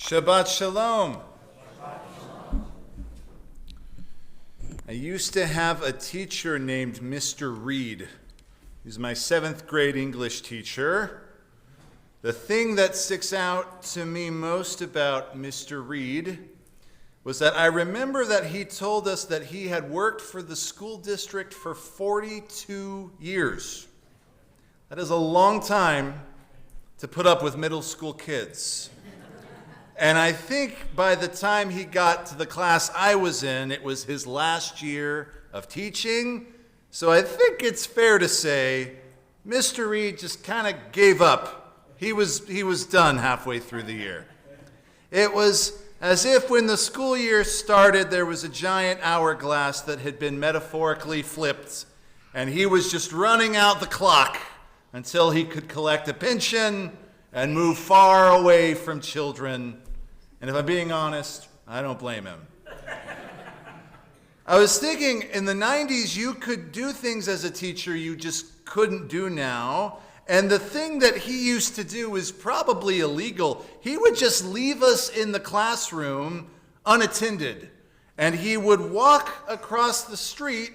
Shabbat Shalom. I used to have a teacher named Mr. Reed. He's my 7th grade English teacher. The thing that sticks out to me most about Mr. Reed was that I remember that he told us that he had worked for the school district for 42 years. That is a long time to put up with middle school kids. And I think by the time he got to the class I was in, it was his last year of teaching. So I think it's fair to say Mr. Reed just kind of gave up. He was done halfway through the year. It was as if when the school year started, there was a giant hourglass that had been metaphorically flipped, and he was just running out the clock until he could collect a pension and move far away from children. And if I'm being honest, I don't blame him. I was thinking, in the 90s, you could do things as a teacher you just couldn't do now. And the thing that he used to do was probably illegal. He would just leave us in the classroom unattended. And he would walk across the street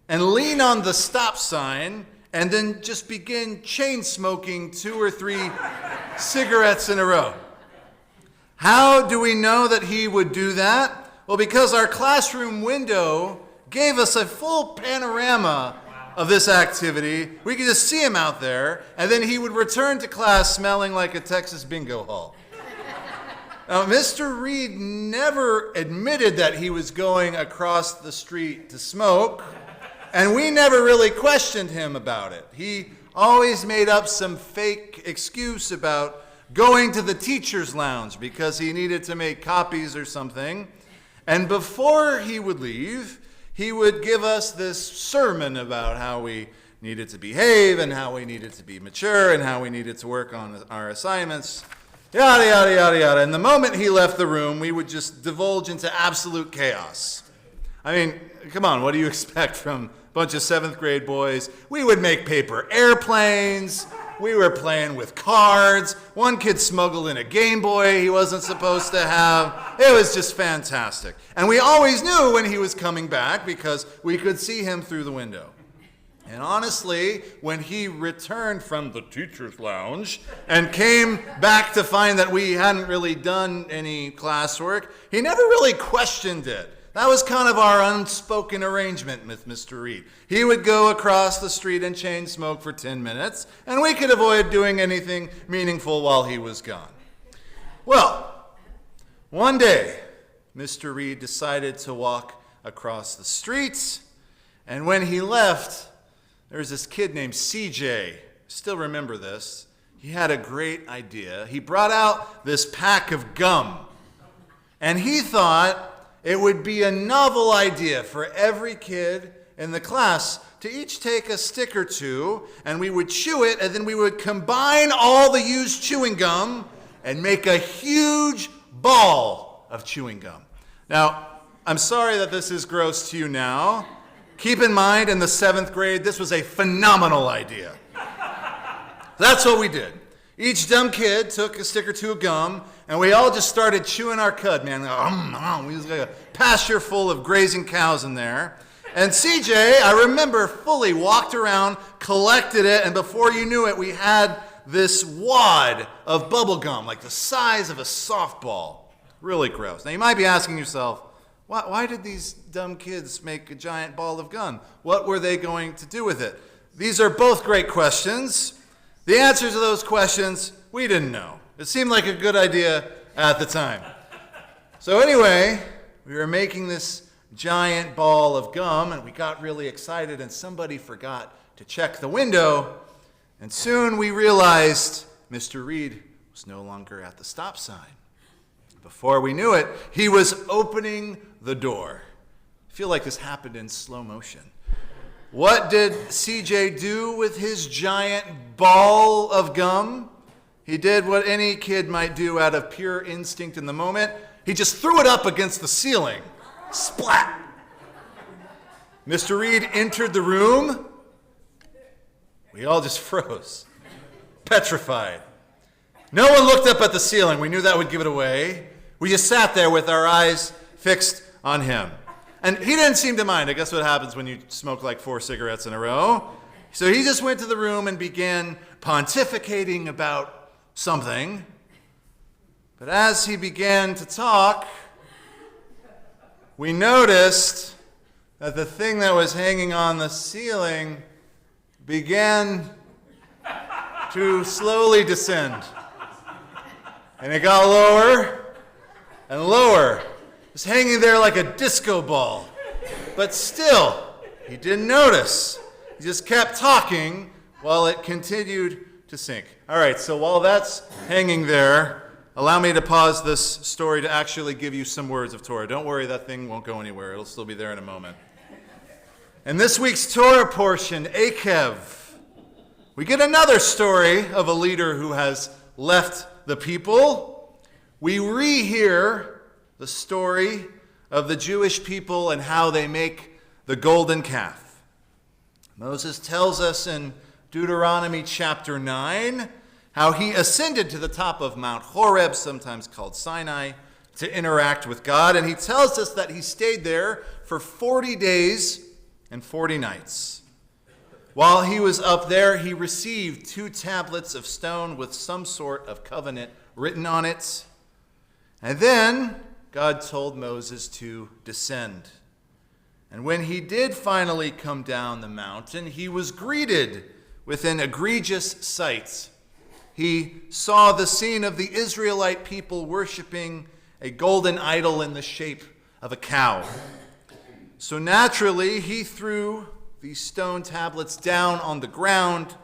and lean on the stop sign and then just begin chain smoking 2 or 3 cigarettes in a row. How do we know that he would do that? Well, because our classroom window gave us a full panorama of this activity. We could just see him out there, and then he would return to class smelling like a Texas bingo hall. Now, Mr. Reed never admitted that he was going across the street to smoke, and we never really questioned him about it. He always made up some fake excuse about going to the teacher's lounge because he needed to make copies or something. And before he would leave, he would give us this sermon about how we needed to behave and how we needed to be mature and how we needed to work on our assignments, yada, yada, yada, yada. And the moment he left the room, we would just divulge into absolute chaos. I mean, come on, what do you expect from a bunch of 7th grade boys? We would make paper airplanes. We were playing with cards. One kid smuggled in a Game Boy he wasn't supposed to have. It was just fantastic. And we always knew when he was coming back because we could see him through the window. And honestly, when he returned from the teacher's lounge and came back to find that we hadn't really done any classwork, he never really questioned it. That was kind of our unspoken arrangement with Mr. Reed. He would go across the street and chain smoke for 10 minutes, and we could avoid doing anything meaningful while he was gone. Well, one day, Mr. Reed decided to walk across the street, and when he left, there was this kid named CJ. Still remember this. He had a great idea. He brought out this pack of gum, and he thought it would be a novel idea for every kid in the class to each take a stick or two, and we would chew it, and then we would combine all the used chewing gum and make a huge ball of chewing gum. Now, I'm sorry that this is gross to you now. Keep in mind, in the 7th grade, this was a phenomenal idea. That's what we did. Each dumb kid took a stick or two of gum, and we all just started chewing our cud, man. We was like a pasture full of grazing cows in there. And CJ, I remember, fully walked around, collected it, and before you knew it, we had this wad of bubble gum, like the size of a softball. Really gross. Now, you might be asking yourself, why did these dumb kids make a giant ball of gum? What were they going to do with it? These are both great questions. The answers to those questions, we didn't know. It seemed like a good idea at the time. So anyway, we were making this giant ball of gum, and we got really excited, and somebody forgot to check the window, and soon we realized Mr. Reed was no longer at the stop sign. Before we knew it, he was opening the door. I feel like this happened in slow motion. What did CJ do with his giant ball of gum? He did what any kid might do out of pure instinct in the moment. He just threw it up against the ceiling. Splat! Mr. Reed entered the room. We all just froze, petrified. No one looked up at the ceiling. We knew that would give it away. We just sat there with our eyes fixed on him. And he didn't seem to mind. I guess what happens when you smoke like 4 cigarettes in a row. So he just went to the room and began pontificating about something. But as he began to talk, we noticed that the thing that was hanging on the ceiling began to slowly descend. And it got lower and lower. It was hanging there like a disco ball. But still, he didn't notice. He just kept talking while it continued to sink. All right, so while that's hanging there, allow me to pause this story to actually give you some words of Torah. Don't worry, that thing won't go anywhere. It'll still be there in a moment. In this week's Torah portion, Eikev, we get another story of a leader who has left the people. We rehear the story of the Jewish people and how they make the golden calf. Moses tells us in Deuteronomy chapter 9 how he ascended to the top of Mount Horeb, sometimes called Sinai, to interact with God. And he tells us that he stayed there for 40 days and 40 nights. While he was up there, he received 2 tablets of stone with some sort of covenant written on it. And then God told Moses to descend. And when he did finally come down the mountain, he was greeted with an egregious sight. He saw the scene of the Israelite people worshiping a golden idol in the shape of a cow. So naturally, he threw these stone tablets down on the ground,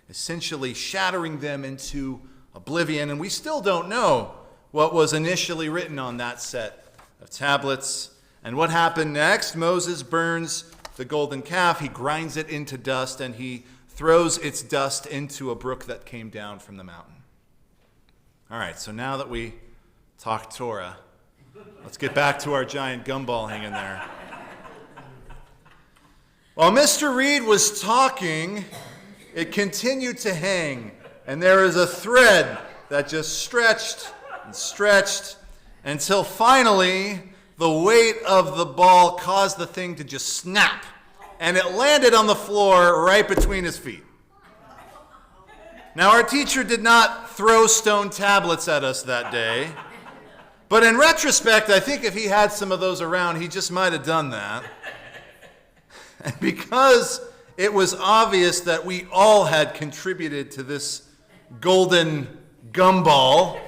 essentially shattering them into oblivion. And we still don't know what was initially written on that set of tablets. And what happened next? Moses burns the golden calf, he grinds it into dust, and he throws its dust into a brook that came down from the mountain. All right, so now that we talked Torah, let's get back to our giant gumball hanging there. While Mr. Reed was talking, it continued to hang, and there is a thread that just stretched and stretched until finally the weight of the ball caused the thing to just snap, and it landed on the floor right between his feet. Now, our teacher did not throw stone tablets at us that day, but in retrospect, I think if he had some of those around, he just might have done that. And because it was obvious that we all had contributed to this golden gumball,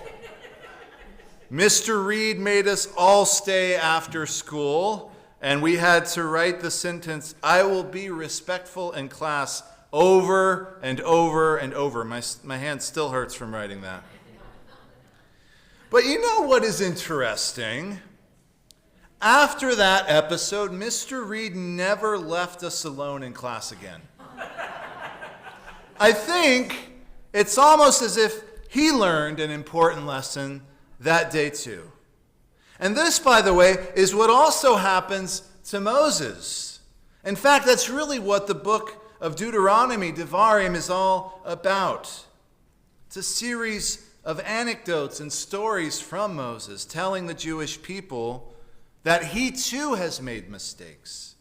Mr. Reed made us all stay after school, and we had to write the sentence, "I will be respectful in class," over and over and over. My hand still hurts from writing that. But you know what is interesting? After that episode, Mr. Reed never left us alone in class again. I think it's almost as if he learned an important lesson that day too. And this, by the way, is what also happens to Moses. In fact, that's really what the book of Deuteronomy, Devarim, is all about. It's a series of anecdotes and stories from Moses telling the Jewish people that he too has made mistakes.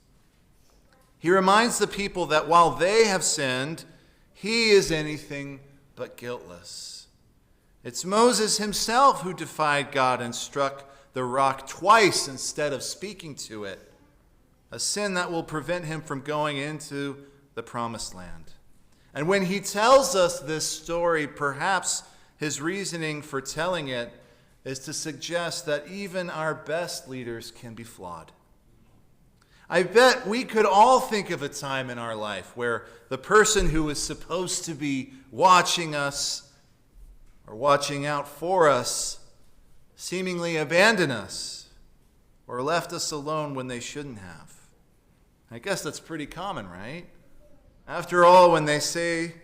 He reminds the people that while they have sinned, he is anything but guiltless. It's Moses himself who defied God and struck the rock twice instead of speaking to it, a sin that will prevent him from going into the promised land. And when he tells us this story, perhaps his reasoning for telling it is to suggest that even our best leaders can be flawed. I bet we could all think of a time in our life where the person who was supposed to be watching us or watching out for us seemingly abandoned us or left us alone when they shouldn't have. I guess that's pretty common, right? After all, when they say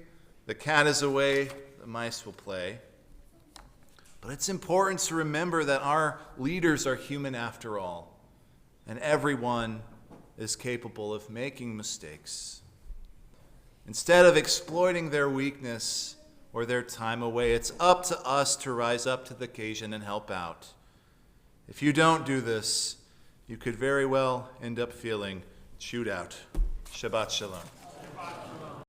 the cat is away, the mice will play. But it's important to remember that our leaders are human after all, and everyone is capable of making mistakes. Instead of exploiting their weakness, or their time away. It's up to us to rise up to the occasion and help out. If you don't do this, you could very well end up feeling chewed out. Shabbat Shalom.